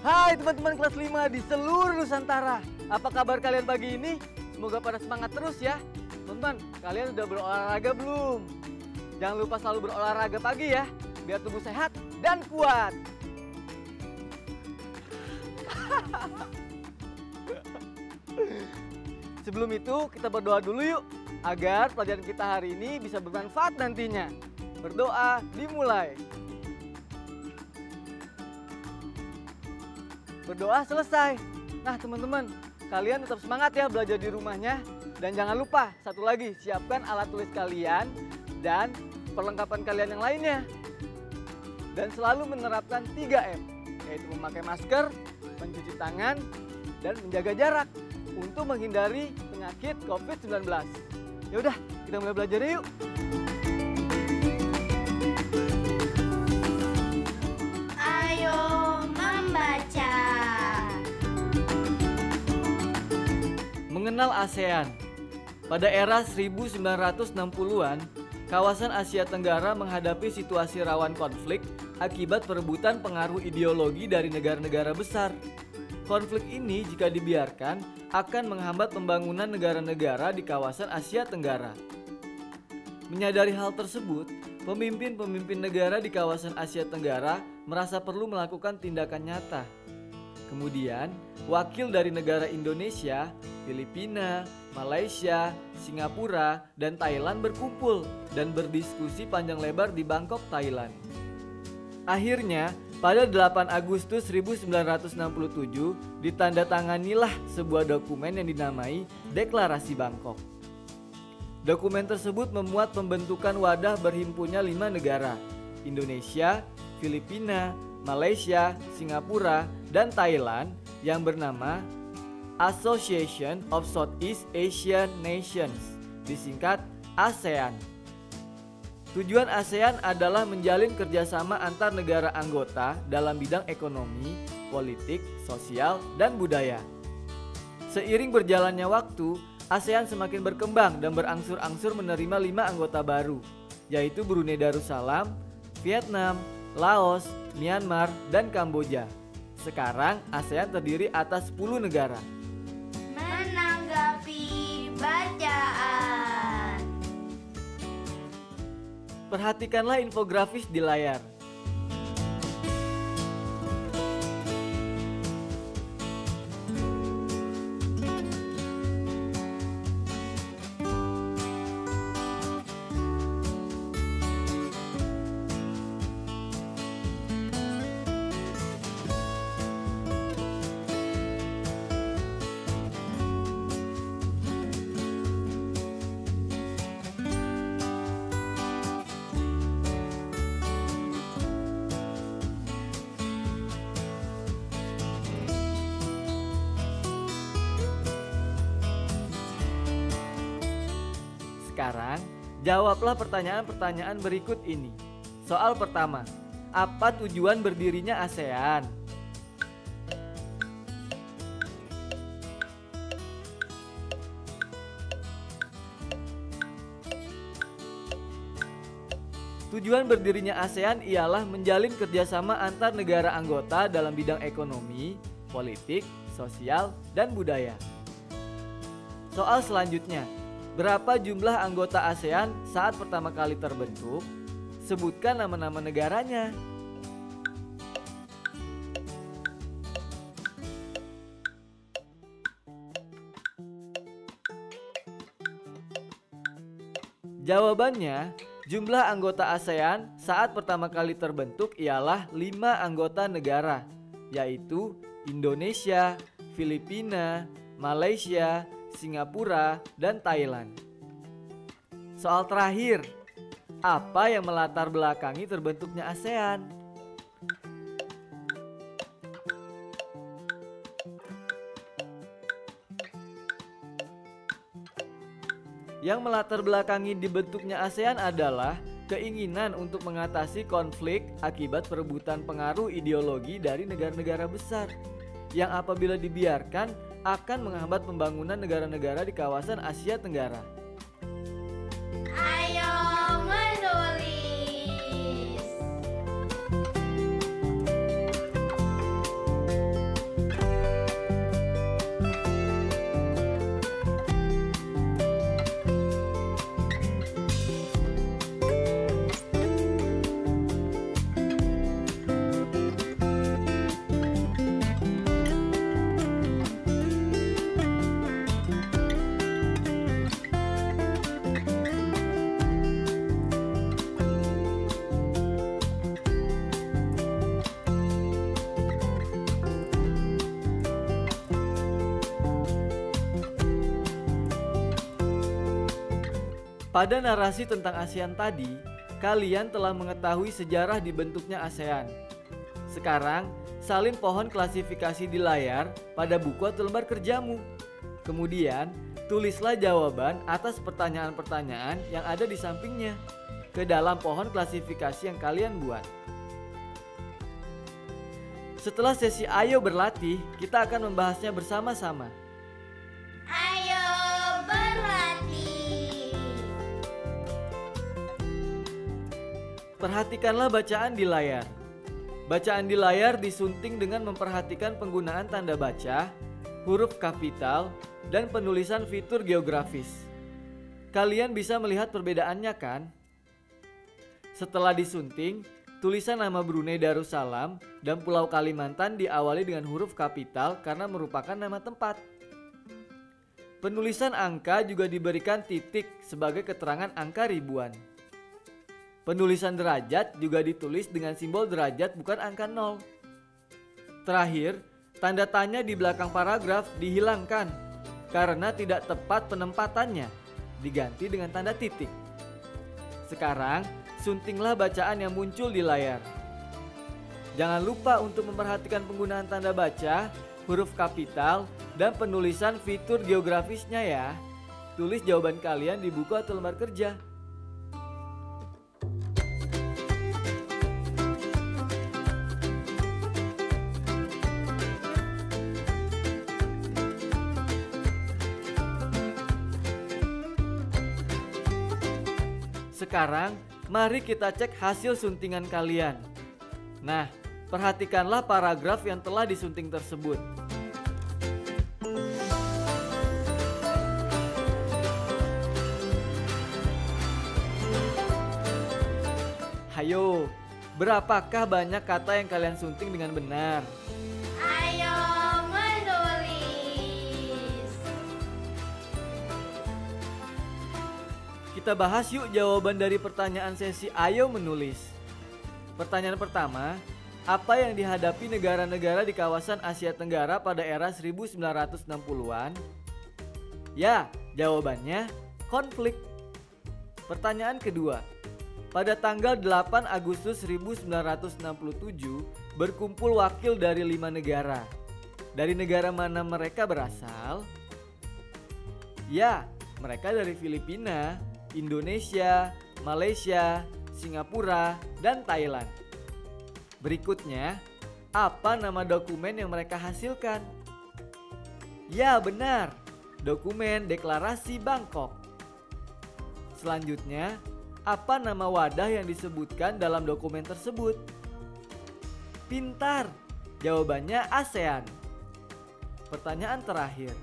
Hai teman-teman kelas 5 di seluruh Nusantara. Apa kabar kalian pagi ini? Semoga pada semangat terus ya. Teman-teman, kalian sudah berolahraga belum? Jangan lupa selalu berolahraga pagi ya, biar tubuh sehat dan kuat. Sebelum itu, kita berdoa dulu yuk, agar pelajaran kita hari ini bisa bermanfaat nantinya. Berdoa dimulai. Berdoa selesai. Nah teman-teman, kalian tetap semangat ya belajar di rumahnya. Dan jangan lupa, satu lagi, siapkan alat tulis kalian dan perlengkapan kalian yang lainnya. Dan selalu menerapkan 3M, yaitu memakai masker, mencuci tangan, dan menjaga jarak untuk menghindari penyakit COVID-19. Yaudah, kita mulai belajar yuk. Ayo membaca. Mengenal ASEAN. Pada era 1960-an, kawasan Asia Tenggara menghadapi situasi rawan konflik akibat perebutan pengaruh ideologi dari negara-negara besar. Konflik ini jika dibiarkan akan menghambat pembangunan negara-negara di kawasan Asia Tenggara. Menyadari hal tersebut, pemimpin-pemimpin negara di kawasan Asia Tenggara merasa perlu melakukan tindakan nyata. Kemudian, wakil dari negara Indonesia, Filipina, Malaysia, Singapura, dan Thailand berkumpul dan berdiskusi panjang lebar di Bangkok, Thailand. Akhirnya, pada 8 Agustus 1967, ditandatanganilah sebuah dokumen yang dinamai Deklarasi Bangkok. Dokumen tersebut memuat pembentukan wadah berhimpunnya 5 negara, Indonesia, Filipina, Malaysia, Singapura, dan Thailand yang bernama Association of Southeast Asian Nations, disingkat ASEAN. Tujuan ASEAN adalah menjalin kerjasama antar negara anggota dalam bidang ekonomi, politik, sosial, dan budaya. Seiring berjalannya waktu, ASEAN semakin berkembang dan berangsur-angsur menerima 5 anggota baru, yaitu Brunei Darussalam, Vietnam, Laos, Myanmar, dan Kamboja. Sekarang ASEAN terdiri atas 10 negara. Menanggapi bacaan. Perhatikanlah infografis di layar. Sekarang, jawablah pertanyaan-pertanyaan berikut ini. Soal pertama, apa tujuan berdirinya ASEAN? Tujuan berdirinya ASEAN ialah menjalin kerjasama antar negara anggota dalam bidang ekonomi, politik, sosial, dan budaya. Soal selanjutnya, berapa jumlah anggota ASEAN saat pertama kali terbentuk? Sebutkan nama-nama negaranya. Jawabannya, jumlah anggota ASEAN saat pertama kali terbentuk ialah 5 anggota negara, yaitu Indonesia, Filipina, Malaysia, Singapura, dan Thailand. Soal terakhir, apa yang melatar belakangi terbentuknya ASEAN? Yang melatar belakangi dibentuknya ASEAN adalah keinginan untuk mengatasi konflik akibat perebutan pengaruh ideologi dari negara-negara besar yang apabila dibiarkan akan menghambat pembangunan negara-negara di kawasan Asia Tenggara. Ayo menulis. Pada narasi tentang ASEAN tadi, kalian telah mengetahui sejarah dibentuknya ASEAN. Sekarang, salin pohon klasifikasi di layar pada buku atau lembar kerjamu. Kemudian, tulislah jawaban atas pertanyaan-pertanyaan yang ada di sampingnya ke dalam pohon klasifikasi yang kalian buat. Setelah sesi Ayo Berlatih, kita akan membahasnya bersama-sama. Ayo berlatih. Perhatikanlah bacaan di layar. Bacaan di layar disunting dengan memperhatikan penggunaan tanda baca, huruf kapital, dan penulisan fitur geografis. Kalian bisa melihat perbedaannya kan? Setelah disunting, tulisan nama Brunei Darussalam dan Pulau Kalimantan diawali dengan huruf kapital karena merupakan nama tempat. Penulisan angka juga diberikan titik sebagai keterangan angka ribuan. Penulisan derajat juga ditulis dengan simbol derajat bukan angka 0. Terakhir, tanda tanya di belakang paragraf dihilangkan karena tidak tepat penempatannya, diganti dengan tanda titik. Sekarang, suntinglah bacaan yang muncul di layar. Jangan lupa untuk memperhatikan penggunaan tanda baca, huruf kapital, dan penulisan fitur geografisnya ya. Tulis jawaban kalian di buku atau lembar kerja. Sekarang, mari kita cek hasil suntingan kalian. Nah, perhatikanlah paragraf yang telah disunting tersebut. Hayo, berapakah banyak kata yang kalian sunting dengan benar? Ayo menulis. Kita bahas yuk jawaban dari pertanyaan sesi Ayo Menulis. Pertanyaan pertama, apa yang dihadapi negara-negara di kawasan Asia Tenggara pada era 1960-an? Ya, jawabannya konflik. Pertanyaan kedua, pada tanggal 8 Agustus 1967 berkumpul wakil dari 5 negara. Dari negara mana mereka berasal? Ya, mereka dari Filipina, Indonesia, Malaysia, Singapura, dan Thailand. Berikutnya, apa nama dokumen yang mereka hasilkan? Ya, benar. Dokumen Deklarasi Bangkok. Selanjutnya, apa nama wadah yang disebutkan dalam dokumen tersebut? Pintar. Jawabannya ASEAN. Pertanyaan terakhir.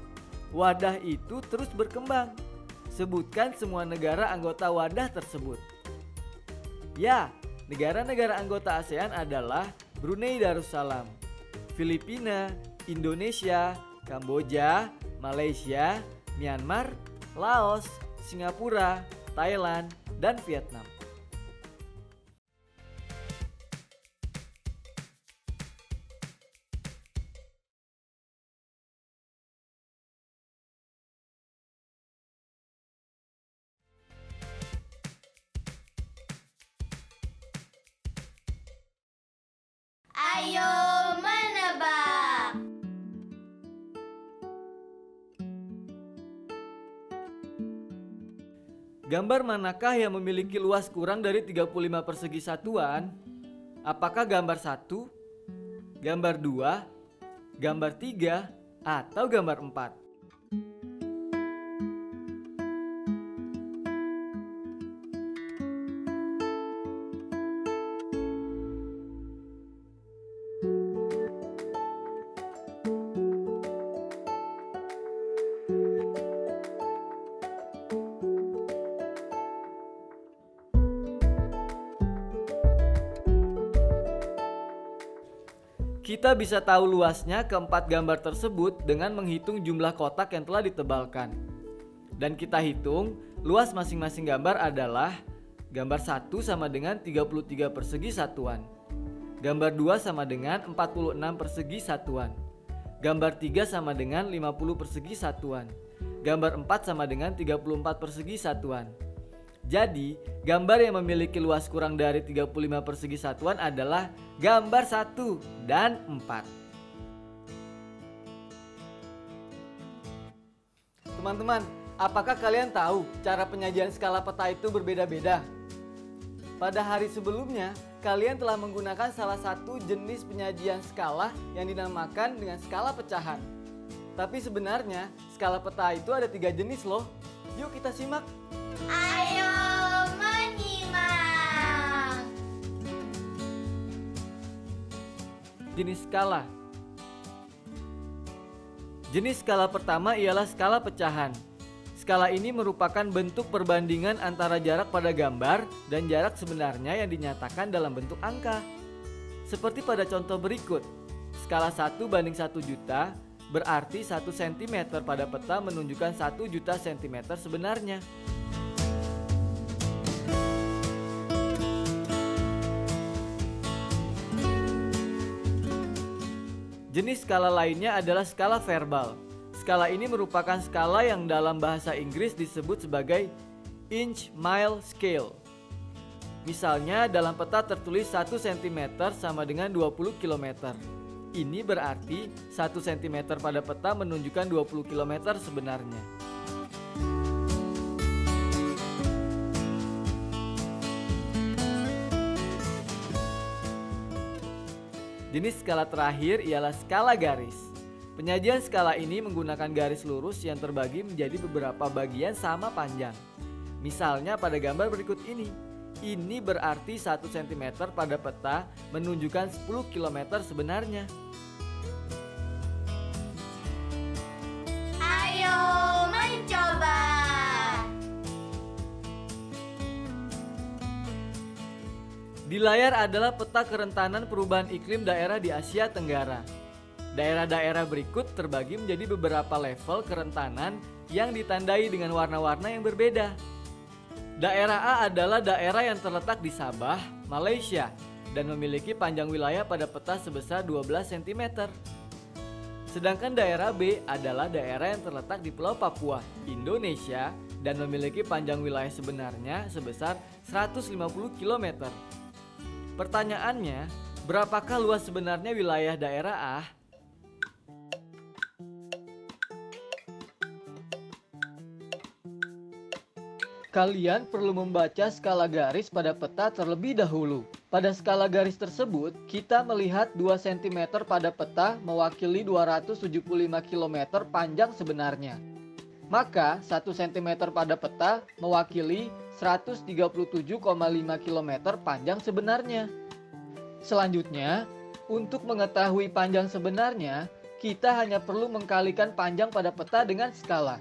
Wadah itu terus berkembang. Sebutkan semua negara anggota wadah tersebut. Ya, negara-negara anggota ASEAN adalah Brunei Darussalam, Filipina, Indonesia, Kamboja, Malaysia, Myanmar, Laos, Singapura, Thailand, dan Vietnam. Ayo menebak. Gambar manakah yang memiliki luas kurang dari 35 persegi satuan? Apakah gambar 1, gambar 2, gambar 3, atau gambar 4? Kita bisa tahu luasnya keempat gambar tersebut dengan menghitung jumlah kotak yang telah ditebalkan. Dan kita hitung luas masing-masing gambar adalah gambar 1 sama dengan 33 persegi satuan, gambar 2 sama dengan 46 persegi satuan, gambar 3 sama dengan 50 persegi satuan, gambar 4 sama dengan 34 persegi satuan. Jadi, gambar yang memiliki luas kurang dari 35 persegi satuan adalah gambar 1 dan 4. Teman-teman, apakah kalian tahu cara penyajian skala peta itu berbeda-beda? Pada hari sebelumnya, kalian telah menggunakan salah satu jenis penyajian skala yang dinamakan dengan skala pecahan. Tapi sebenarnya, skala peta itu ada 3 jenis loh. Yuk kita simak. Ayo menyimak. Jenis skala. Jenis skala pertama ialah skala pecahan. Skala ini merupakan bentuk perbandingan antara jarak pada gambar dan jarak sebenarnya yang dinyatakan dalam bentuk angka. Seperti pada contoh berikut. Skala 1 banding 1 juta berarti 1 cm pada peta menunjukkan 1 juta cm sebenarnya. Jenis skala lainnya adalah skala verbal. Skala ini merupakan skala yang dalam bahasa Inggris disebut sebagai inch-mile scale. Misalnya dalam peta tertulis 1 cm sama dengan 20 km. Ini berarti 1 cm pada peta menunjukkan 20 km sebenarnya. Jenis skala terakhir ialah skala garis. Penyajian skala ini menggunakan garis lurus yang terbagi menjadi beberapa bagian sama panjang. Misalnya pada gambar berikut ini. Ini berarti 1 cm pada peta menunjukkan 10 km sebenarnya. Ayo mencoba. Di layar adalah peta kerentanan perubahan iklim daerah di Asia Tenggara. Daerah-daerah berikut terbagi menjadi beberapa level kerentanan yang ditandai dengan warna-warna yang berbeda. Daerah A adalah daerah yang terletak di Sabah, Malaysia, dan memiliki panjang wilayah pada peta sebesar 12 cm. Sedangkan daerah B adalah daerah yang terletak di Pulau Papua, Indonesia, dan memiliki panjang wilayah sebenarnya sebesar 150 km. Pertanyaannya, berapakah luas sebenarnya wilayah daerah A? Kalian perlu membaca skala garis pada peta terlebih dahulu. Pada skala garis tersebut, kita melihat 2 cm pada peta mewakili 275 km panjang sebenarnya. Maka 1 cm pada peta mewakili 137,5 km panjang sebenarnya. Selanjutnya, untuk mengetahui panjang sebenarnya, kita hanya perlu mengkalikan panjang pada peta dengan skala.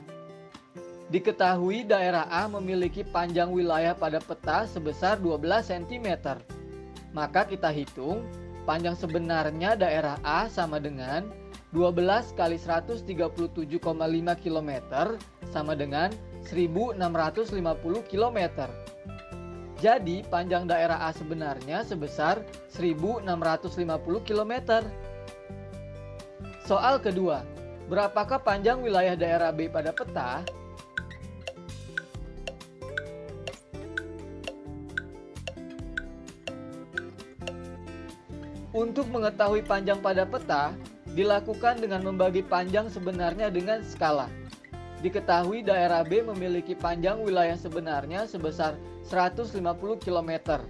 Diketahui daerah A memiliki panjang wilayah pada peta sebesar 12 cm. Maka kita hitung panjang sebenarnya daerah A sama dengan 12 kali 137,5 km sama dengan 1650 km. Jadi panjang daerah A sebenarnya sebesar 1650 km. Soal kedua, berapakah panjang wilayah daerah B pada peta? Untuk mengetahui panjang pada peta, dilakukan dengan membagi panjang sebenarnya dengan skala. Diketahui daerah B memiliki panjang wilayah sebenarnya sebesar 150 km.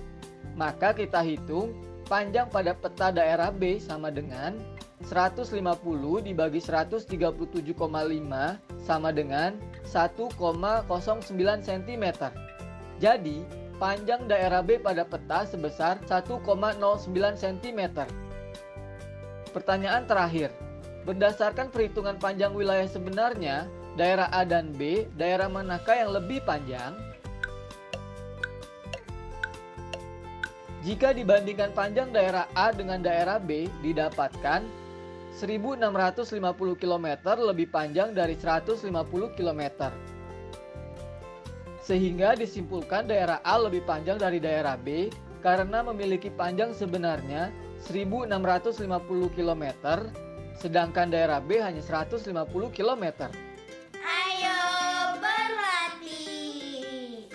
Maka kita hitung panjang pada peta daerah B sama dengan 150 dibagi 137,5 sama dengan 1,09 cm. Jadi, panjang daerah B pada peta sebesar 1,09 cm. Pertanyaan terakhir, berdasarkan perhitungan panjang wilayah sebenarnya, daerah A dan B, daerah manakah yang lebih panjang? Jika dibandingkan panjang daerah A dengan daerah B, didapatkan 1650 km lebih panjang dari 150 km. Sehingga disimpulkan daerah A lebih panjang dari daerah B karena memiliki panjang sebenarnya 1650 km, sedangkan daerah B hanya 150 km. Ayo berlatih.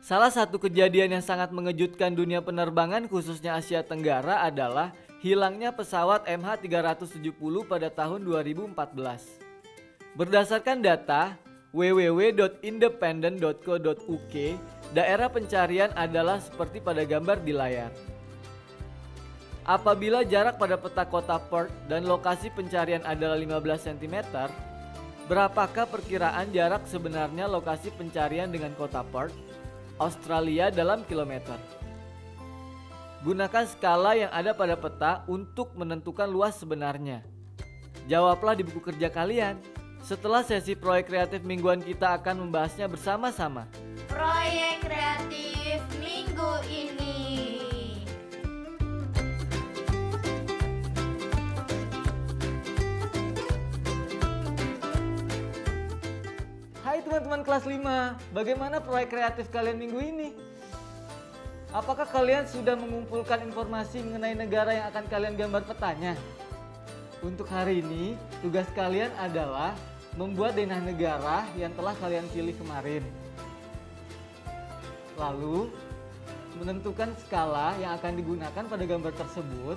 Salah satu kejadian yang sangat mengejutkan dunia penerbangan khususnya Asia Tenggara adalah hilangnya pesawat MH370 pada tahun 2014. Berdasarkan data www.independent.co.uk, daerah pencarian adalah seperti pada gambar di layar. Apabila jarak pada peta kota Perth dan lokasi pencarian adalah 15 cm, berapakah perkiraan jarak sebenarnya lokasi pencarian dengan kota Perth, Australia dalam kilometer? Gunakan skala yang ada pada peta untuk menentukan luas sebenarnya. Jawablah di buku kerja kalian. Setelah sesi proyek kreatif mingguan kita akan membahasnya bersama-sama. Proyek kreatif minggu ini. Hai teman-teman kelas 5, bagaimana proyek kreatif kalian minggu ini? Apakah kalian sudah mengumpulkan informasi mengenai negara yang akan kalian gambar petanya? Untuk hari ini, tugas kalian adalah membuat denah negara yang telah kalian pilih kemarin. Lalu, menentukan skala yang akan digunakan pada gambar tersebut.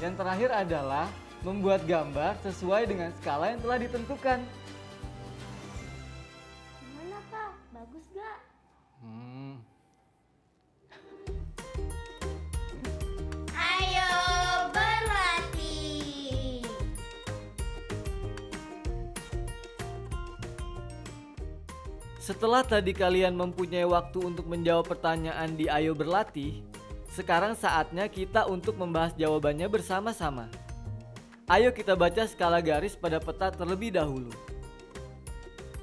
Yang terakhir adalah membuat gambar sesuai dengan skala yang telah ditentukan. Gimana Kak? Bagus gak? Ayo berlatih. Setelah tadi kalian mempunyai waktu untuk menjawab pertanyaan di Ayo Berlatih, sekarang saatnya kita untuk membahas jawabannya bersama-sama. Ayo kita baca skala garis pada peta terlebih dahulu.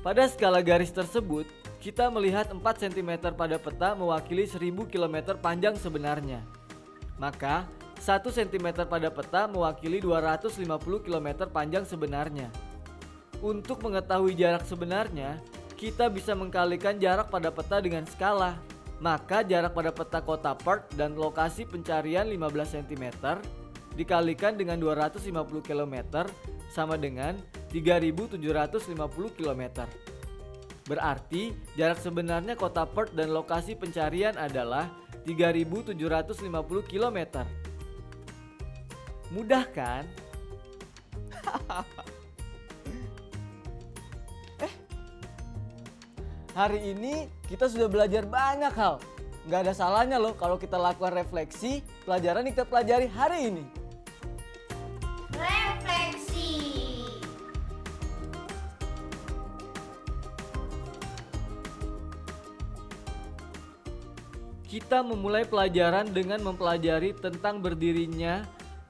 Pada skala garis tersebut, kita melihat 4 cm pada peta mewakili 1000 km panjang sebenarnya. Maka, 1 cm pada peta mewakili 250 km panjang sebenarnya. Untuk mengetahui jarak sebenarnya, kita bisa mengkalikan jarak pada peta dengan skala. Maka jarak pada peta kota Perth dan lokasi pencarian 15 cm dikalikan dengan 250 km sama dengan 3.750 km. Berarti jarak sebenarnya kota Perth dan lokasi pencarian adalah 3.750 km. Mudah kan? Hari ini kita sudah belajar banyak hal. Nggak ada salahnya loh kalau kita lakukan refleksi pelajaran yang kita pelajari hari ini. Refleksi. Kita memulai pelajaran dengan mempelajari tentang berdirinya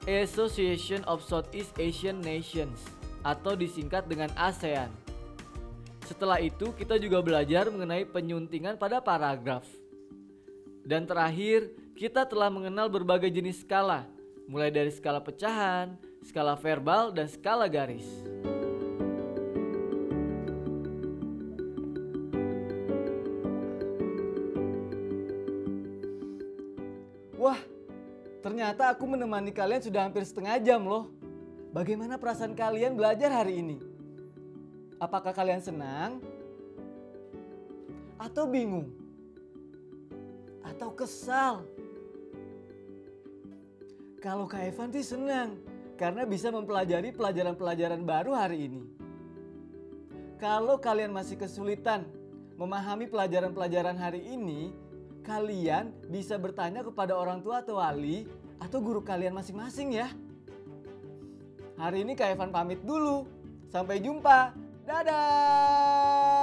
Association of Southeast Asian Nations atau disingkat dengan ASEAN. Setelah itu kita juga belajar mengenai penyuntingan pada paragraf. Dan terakhir, kita telah mengenal berbagai jenis skala, mulai dari skala pecahan, skala verbal, dan skala garis. Wah, ternyata aku menemani kalian sudah hampir setengah jam loh. Bagaimana perasaan kalian belajar hari ini? Apakah kalian senang? Atau bingung? Atau kesal? Kalau Kak Evan sih senang karena bisa mempelajari pelajaran-pelajaran baru hari ini. Kalau kalian masih kesulitan memahami pelajaran-pelajaran hari ini, kalian bisa bertanya kepada orang tua atau wali atau guru kalian masing-masing ya. Hari ini Kak Evan pamit dulu. Sampai jumpa. Dadah.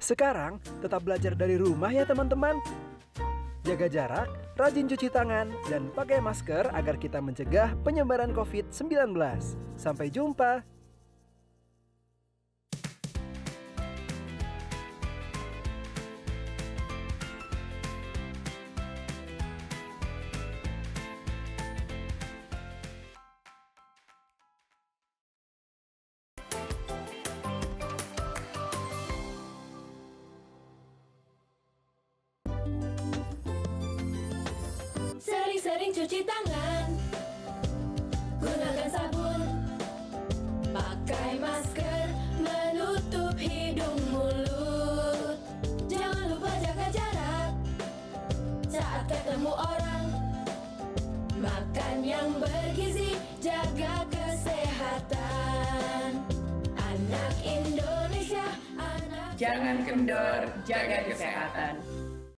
Sekarang tetap belajar dari rumah ya teman-teman. Jaga jarak, rajin cuci tangan, dan pakai masker agar kita mencegah penyebaran COVID-19. Sampai jumpa. Sering-sering cuci tangan, gunakan sabun, pakai masker, menutup hidung mulut. Jangan lupa jaga jarak saat ketemu orang. Makan yang bergizi, jaga kesehatan. Anak Indonesia, anak Jangan kendor, jaga kesehatan.